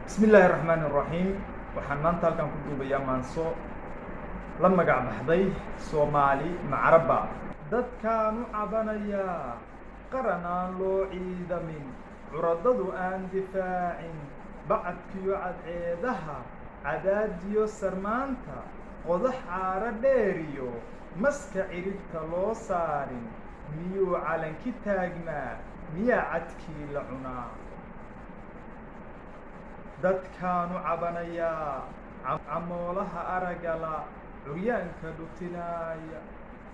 بسم الله الرحمن الرحيم waxaan maanta halkan ku duubayaa maanso la magac baxday Soomaali Macaraba dadkaanu cabanaya qaran aan loo ciidamin curadadu aan difaacin bacadkiyo cadceedaha cadaadiyo sarmaanta qodax caara dheeriyo maska ciribta loo saarin miyuu calanki taagnaa miyaa cadkii la cunaa dadkaanu cabanaya camoolaha aragala curyaanka dhutinaaya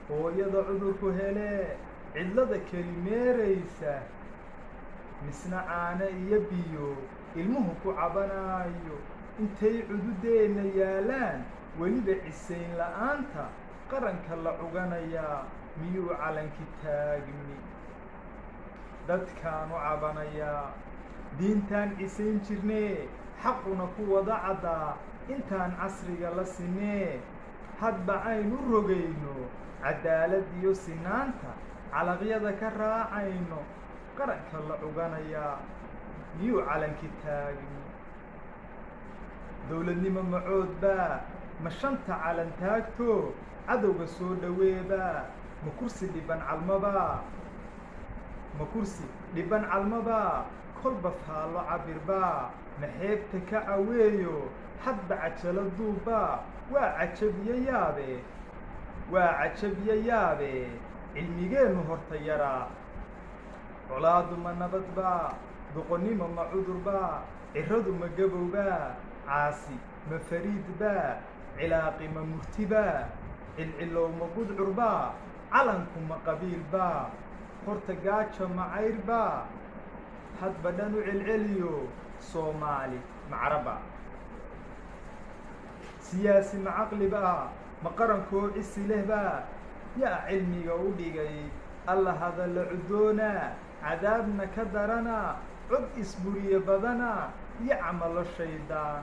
hooyada cudurku hele cidlada kelimeeraysa misna caano iyo biyo ilmuhu ku cabanaayo intay cududeenna yaalaan weliba cisayn la'aanta qaranka la cuganayaa miyuu calanki taagni dadkaanu cabanayaa diintaan cisayn jirnee xaquna ku wada caddaa intaan casriga la sinee hadba aynu rogayno cadaalad iyo sinaanta calaqyada ka raacayno qaranka la cuganayaa miyuu calanki taagni dowladnimo macood baa ma shanta calan taagto cadowga soo dhaweebaa ma kursi dhiban calmabaa ma kursi dhiban calmabaa kolba faallo cabirbaa ma xeebta ka caweeyo hadba cajalo duubbaa waa cajabiyo yaabe cilmigeennu horta yaraa colaadu ma nabadbaa doqonnimo ma cudurbaa cirradu ma gabowbaa caasi ma fariidbaa cilaaqi ma murtibaa cilcilow ma gudcurbaa calanku ma qabiilbaa horta gaajo ma cayrbaa hadba dhan u celceliyo Soomaali Macaraba siyaasi ma caqlibaa ma qarankoo cisi lehbaa yaa cilmiga u dhigay alla hadalla cudoonaa cadaabna ka daranaa cod isburiye badanaa iyo camalo shaydaan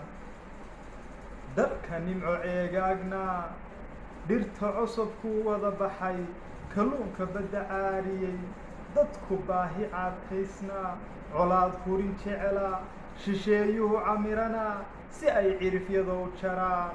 dabka nimco ceegaagnaa dhirta cosubkuu wada baxay kalluunka badda caariyey dadku baahi caadkaysnaa colaad hurin jecelaa shisheeyuhu camiranaa si ay cirifyada u jaraan